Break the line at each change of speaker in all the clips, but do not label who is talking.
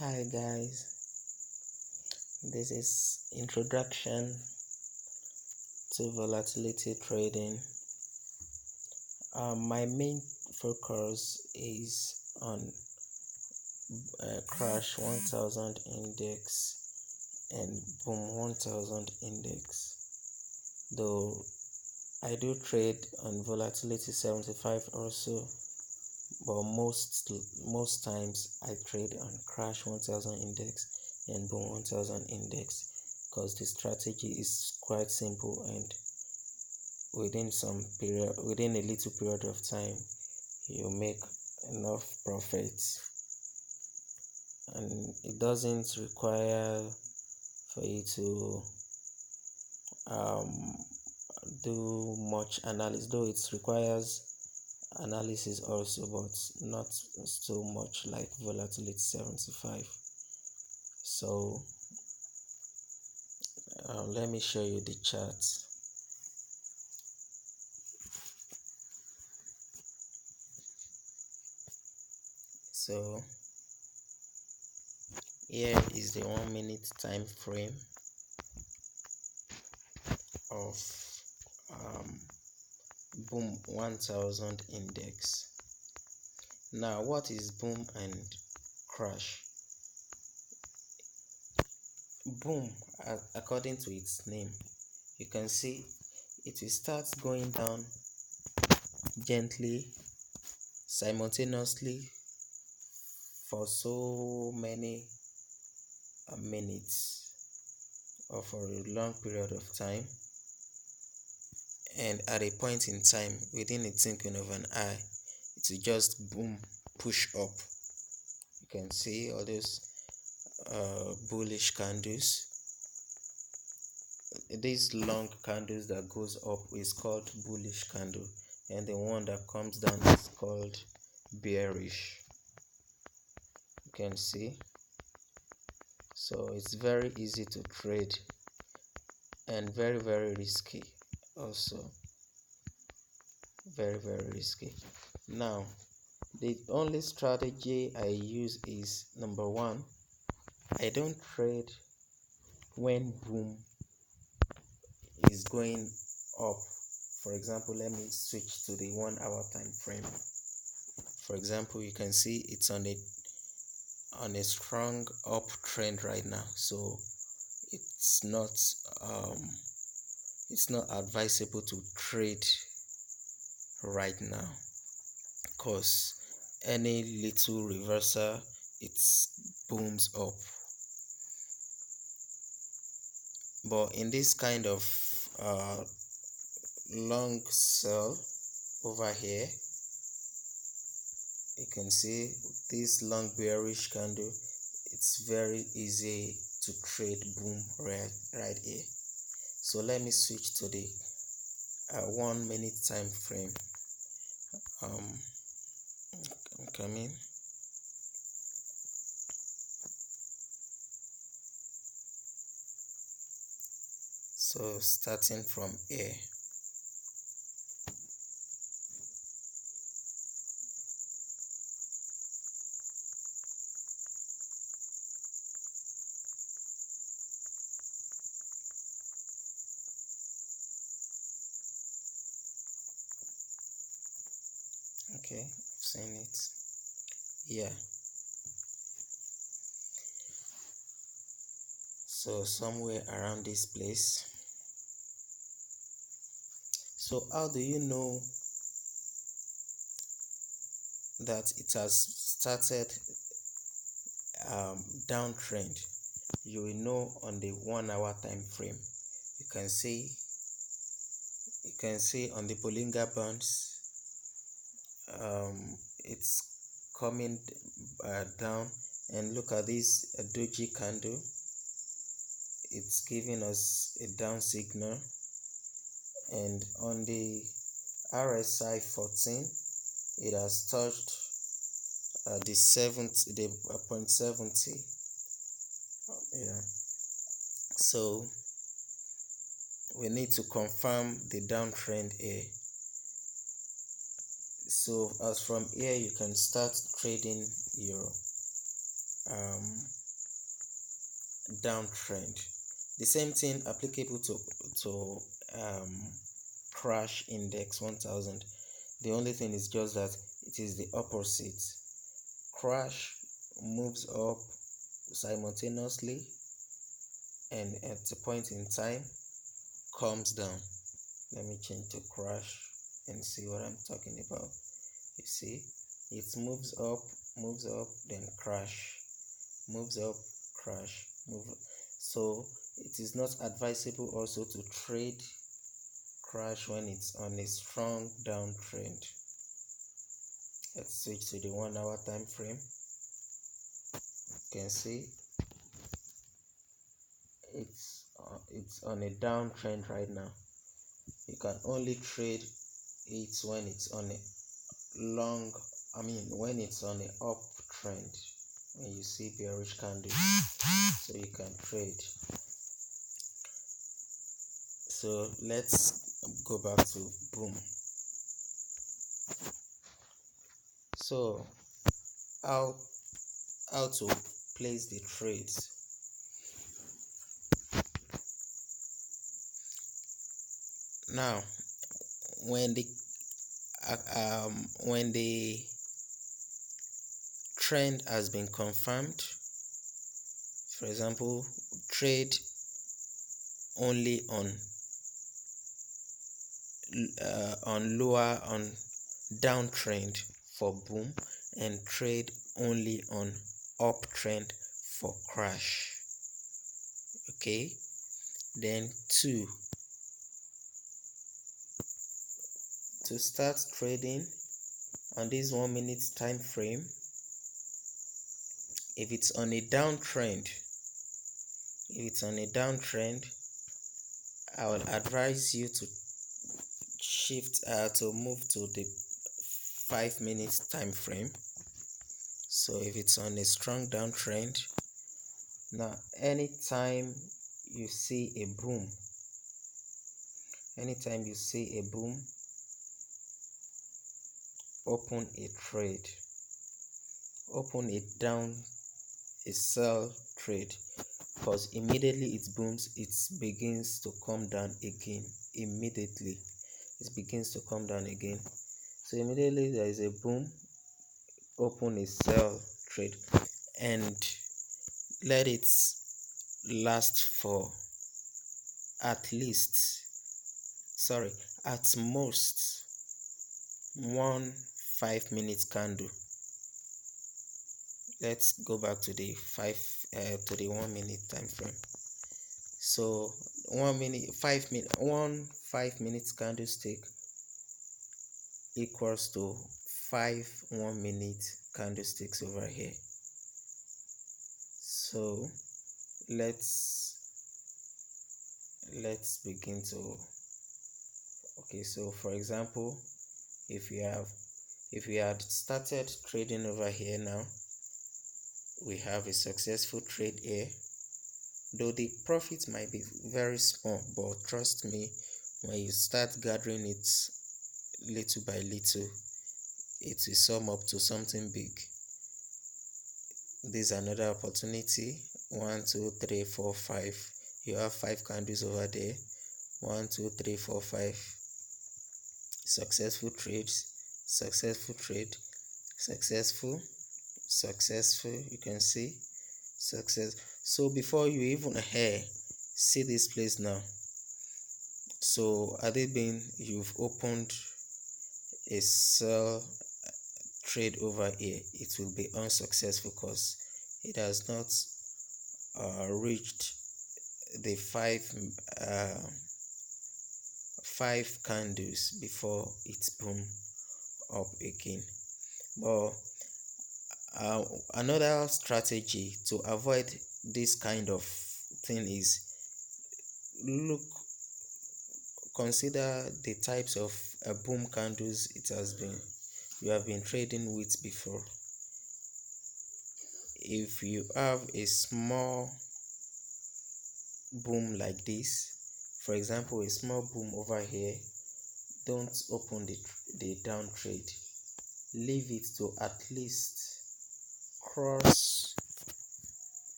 Hi guys, this is introduction to volatility trading. My main focus is on crash 1000 index and boom 1000 index. Though I do trade on volatility 75 or so, but most times I trade on crash 1000 index and boom 1000 index because the strategy is quite simple, and within a little period of time you make enough profits, and it doesn't require for you to um, do much analysis, though it requires analysis also, but not so much like volatility 75. So let me show you the chart. So here is the 1 minute time frame of boom 1000 index. Now, what is boom and crash? Boom, according to its name, you can see it will start going down gently, simultaneously for so many minutes or for a long period of time, and at a point in time within a twinkling of an eye it will just boom, push up. You can see all those bullish candles. These long candles that goes up is called bullish candle, and the one that comes down is called bearish. You can see, so it's very easy to trade and very risky also, very risky. Now, the only strategy I use is number one, I don't trade when boom is going up. For example, let me switch to the 1 hour time frame. For example, you can see it's on a strong uptrend right now, so it's not advisable to trade right now, because any little reversal it booms up. But in this kind of long sell over here, you can see this long bearish candle, it's very easy to trade boom right here. So let me switch to the 1 minute time frame. I'm coming. So starting from here, okay, I've seen it. Yeah, so somewhere around this place. So how do you know that it has started downtrend? You will know on the 1 hour time frame. You can see on the Bollinger Bands, it's coming down, and look at this doji candle, it's giving us a down signal. And on the RSI 14, it has touched the 0.70. Yeah, so we need to confirm the downtrend here. So as from here you can start trading your downtrend. The same thing applicable to crash index 1000. The only thing is just that it is the opposite. Crash moves up simultaneously and at a point in time comes down. Let me change to crash and see what I'm talking about. You see, it moves up, then crash, moves up, crash, move. So it is not advisable also to trade crash when it's on a strong downtrend. Let's switch to the 1 hour time frame. You can see it's on a downtrend right now. You can only trade it when it's on a when it's on an uptrend. When you see bearish candles, so you can trade. So let's go back to boom. So how to place the trades. Now when the trend has been confirmed, for example, trade only on downtrend for boom, and trade only on uptrend for crash. Okay, then 2, to start trading on this 1 minute time frame. If it's on a downtrend, I will advise you to move to the 5 minute time frame. So if it's on a strong downtrend, now anytime you see a boom, open a trade, open it down, a sell trade, because immediately it booms, it begins to come down again. Immediately it begins to come down again. So immediately there is a boom, open a sell trade and let it last for at most 1 5-minute candle. Let's go back to the 1 minute time frame. So 1 5-minute candlestick equals to 5 1-minute candlesticks over here. So let's begin to, okay, so for example, if we had started trading over here, now we have a successful trade here, though the profit might be very small, but trust me, when you start gathering it little by little, it will sum up to something big. This is another opportunity. 1 2 3 4 5. You have 5 candles over there. 1 2 3 4 5. Successful trades, successful trade, successful. You can see success. So before you even see this place now, so you've opened a sell trade over here, it will be unsuccessful because it has not reached the 5 candles before it boom up again. But another strategy to avoid this kind of thing is consider the types of boom candles you have been trading with before. If you have a small boom like this, for example, a small boom over here, don't open the down trade. Leave it to at least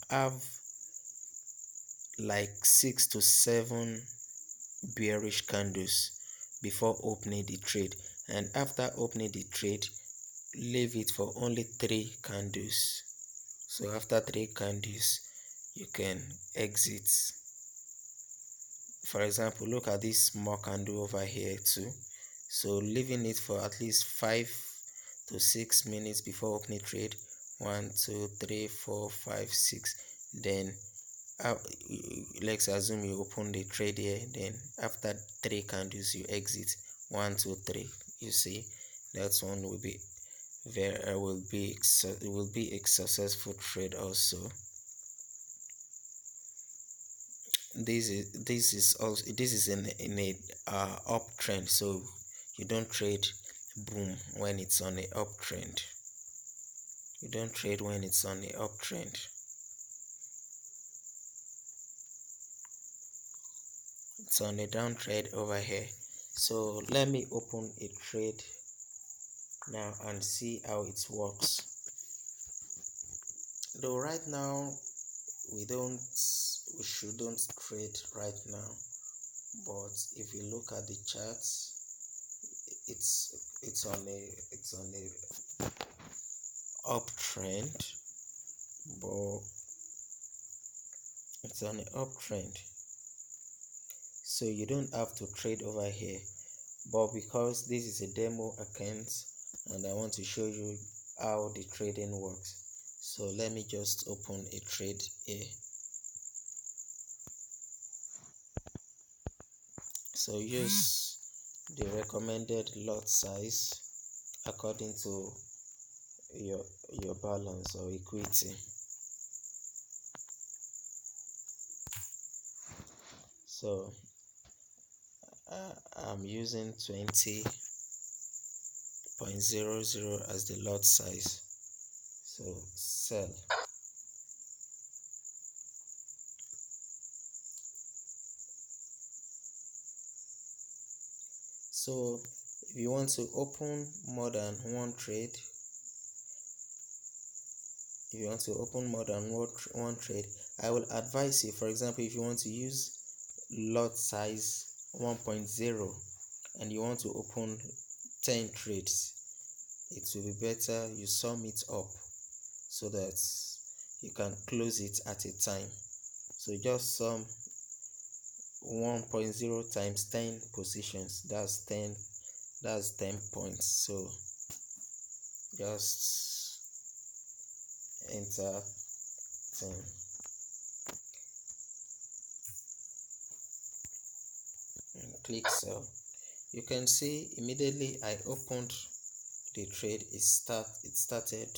have like 6 to 7 bearish candles before opening the trade, and after opening the trade leave it for only 3 candles. So after 3 candles you can exit. For example, look at this small candle over here too. So leaving it for at least 5 to 6 minutes before opening trade. 1 2 3 4 5 6. Then uh, let's assume you open the trade here, then after 3 candles you exit. 1 2 3. You see, that one will be a successful trade also. This is in a uptrend, so you don't trade boom when it's on a uptrend. You don't trade when it's on a uptrend. It's on a downtrend over here. So let me open a trade now and see how it works. Though right now we shouldn't trade right now, but if you look at the charts, it's on a uptrend, but it's on an uptrend, so you don't have to trade over here. But because this is a demo account and I want to show you how the trading works, so let me just open a trade here. So use the recommended lot size according to your balance or equity. So I'm using 20.00 as the lot size. So sell. So if you want to open more than one trade, I will advise you, for example, if you want to use lot size 1.0 and you want to open 10 trades, it will be better you sum it up so that you can close it at a time. So just sum 1.0 times 10 positions, that's 10 points. So just enter 10 and click sell. You can see immediately I opened the trade, it started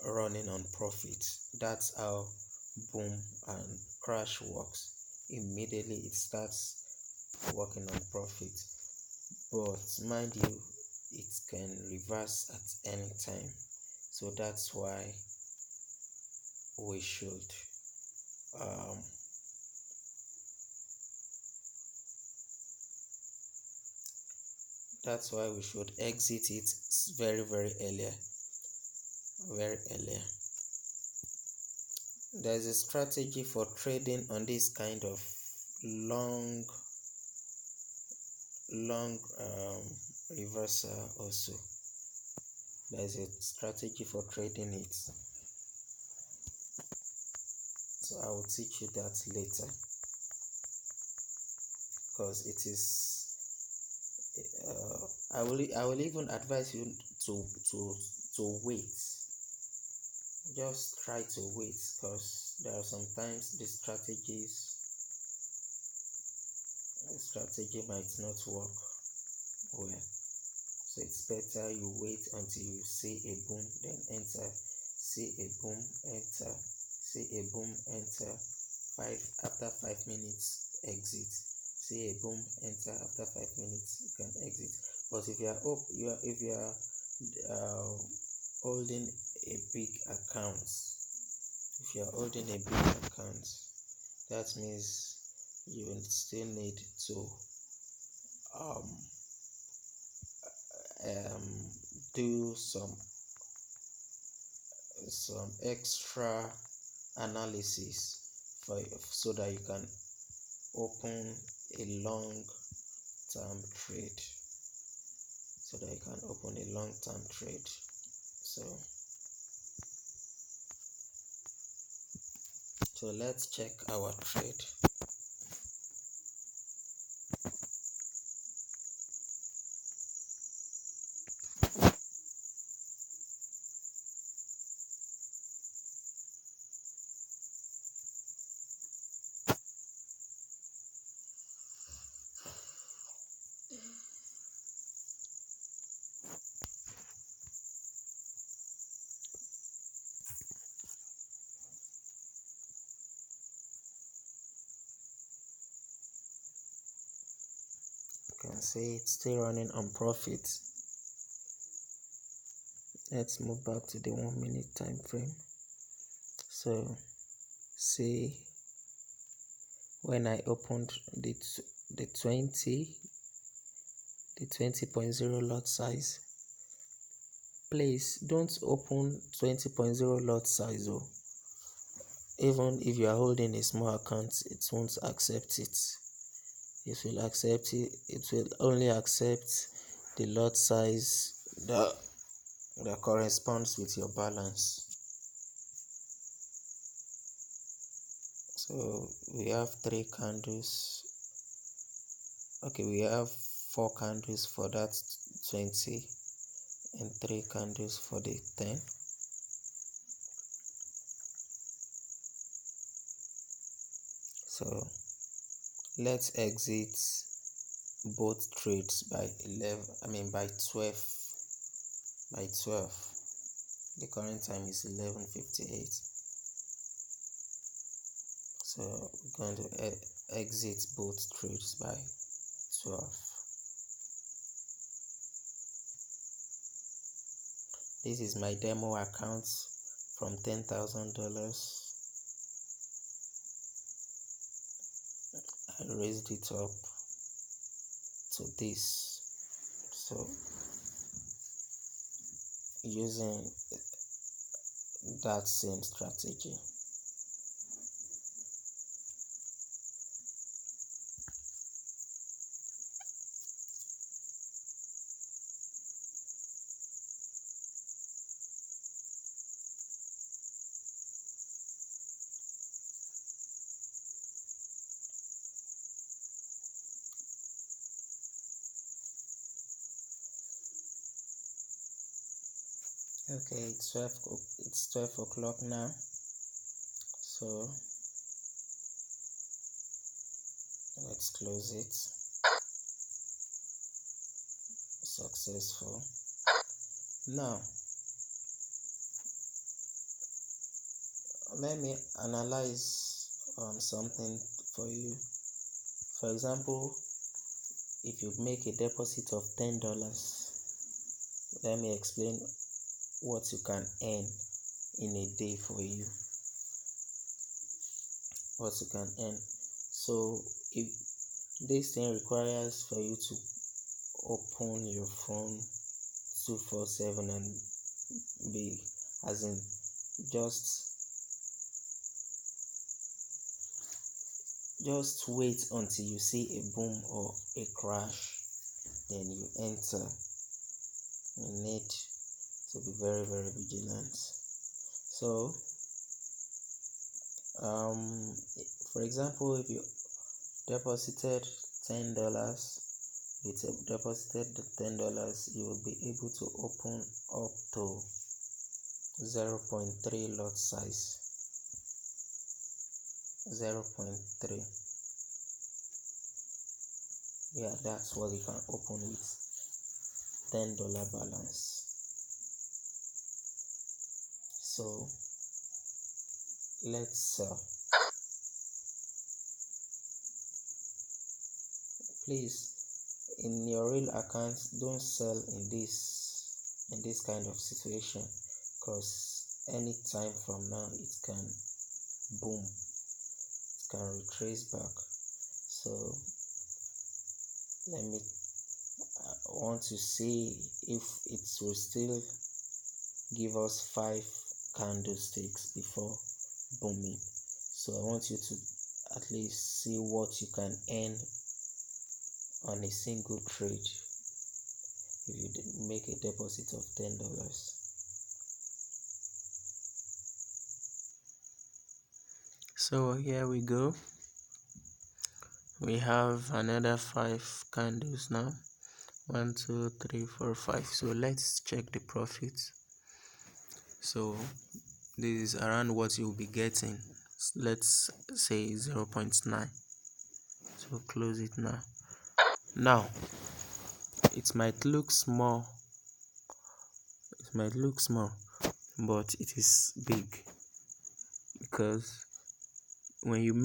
running on profit. That's how boom and crash works. Immediately it starts working on profit, but mind you, it can reverse at any time. So that's why we should exit it very early. There's a strategy for trading on this kind of long reversal also. There's a strategy for trading it, so I will teach you that later, because it is I will even advise you to wait. Just try to wait, because there are sometimes the strategy might not work well. So it's better you wait until you see a boom, then enter. See a boom, enter. See a boom, enter. After 5 minutes, exit. See a boom, enter. After 5 minutes, you can exit. But if you are holding a big account, that means you will still need to do some some extra analysis so that you can open a long term trade, so let's check our trade. You can see it's still running on profit. Let's move back to the 1 minute time frame. So see, when I opened the 20.0 lot size, please don't open 20.0 lot size. Even if you are holding a small account, it won't accept it. It will only accept the lot size that corresponds with your balance. So we have 3 candles. Okay, we have 4 candles for that 20 and 3 candles for the 10. So let's exit both trades by 12. The current time is 11:58. So we're going to exit both trades by 12. This is my demo account from $10,000. I raised it up to this. So using that same strategy. Okay, it's 12 o'clock now. So let's close it. Successful. Now let me analyze something for you. For example, if you make a deposit of $10, let me explain what you can earn in a day for you. So if this thing requires for you to open your phone 247 and be just wait until you see a boom or a crash, then you enter. You need to be very, very vigilant. So for example, if you deposited $10, you will be able to open up to 0.3 lot size. 0.3. Yeah, that's what you can open with $10 balance. So let's sell. Please, in your real account, don't sell in this kind of situation, because any time from now it can boom, it can retrace back. So I want to see if it will still give us 5 candlesticks before booming. So I want you to at least see what you can earn on a single trade if you make a deposit of $10. So here we go. We have another 5 candles now. 1, 2, 3, 4, 5. So let's check the profits. So this is around what you'll be getting. Let's say 0.9. So close it now. Now it might look small, but it is big, because when you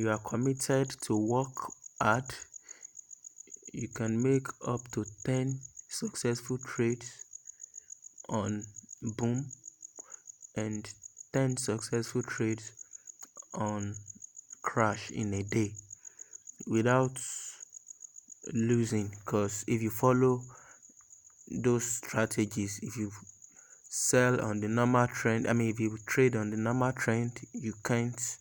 are committed to work hard, you can make up to 10 successful trades on boom and 10 successful trades on crash in a day without losing. Because if you follow those strategies, if you sell on the normal trend, if you trade on the normal trend, you can't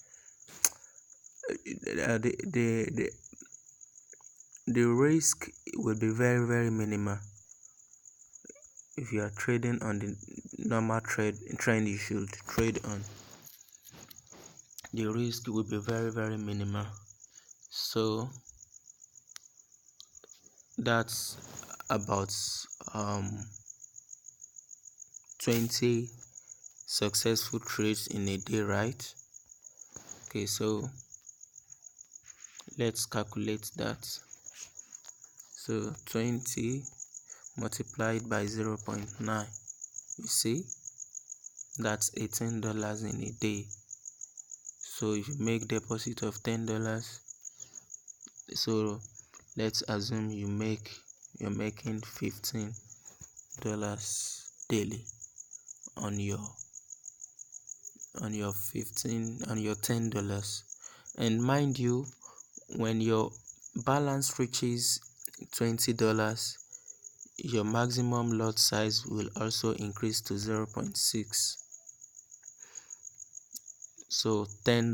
the risk will be very, very minimal. If you are trading on the normal trend you should trade on, the risk will be very, very minimal. So that's about 20 successful trades in a day, right? Okay, so let's calculate that. So 20 multiplied by 0.9, you see, that's $18 in a day. So if you make deposit of $10, so let's assume you're making $15 daily on your $10. And mind you, when your balance reaches $20, your maximum lot size will also increase to 0.6. So $10,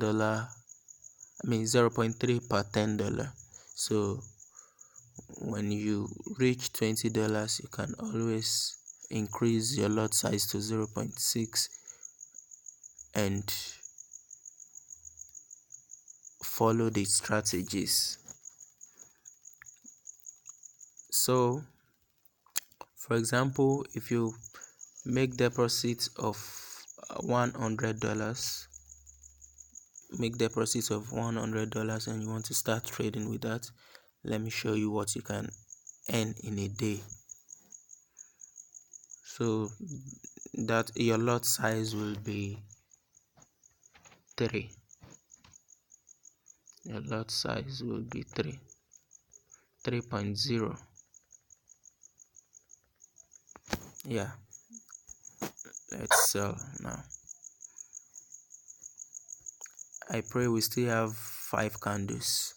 0.3 per $10. So when you reach $20, you can always increase your lot size to 0.6 and follow the strategies. So for example, if you make deposits of $100, and you want to start trading with that, let me show you what you can earn in a day. So that your lot size will be 3. Your lot size will be 3.0. Yeah, let's sell now. I pray we still have 5 candles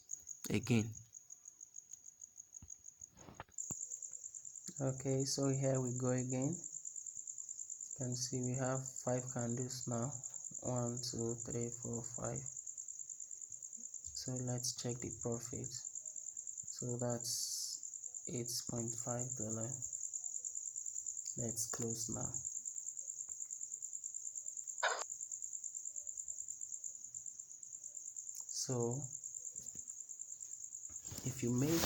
again. Okay, so here we go again. You can see we have 5 candles now. 1, 2, 3, 4, 5. So let's check the profit. So that's $8.5. Let's close now. So if you make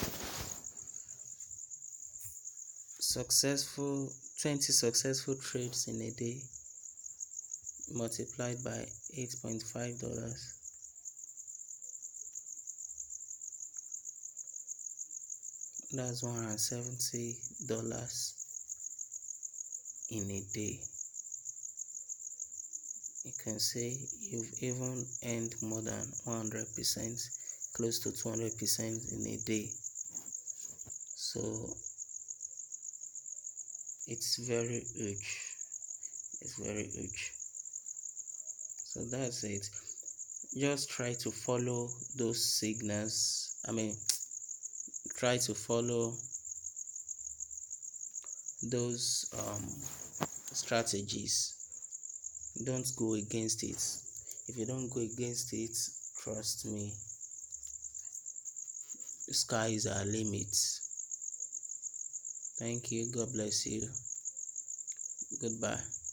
20 successful trades in a day multiplied by $8.5, that's $170 in a day. You can say you've even earned more than 100%, close to 200% in a day. So it's very huge. So that's it. Just try to follow those signals. Try to follow those
strategies. Don't go against it. If you don't go against it, trust me, the sky is our limit. Thank you. God bless you. Goodbye.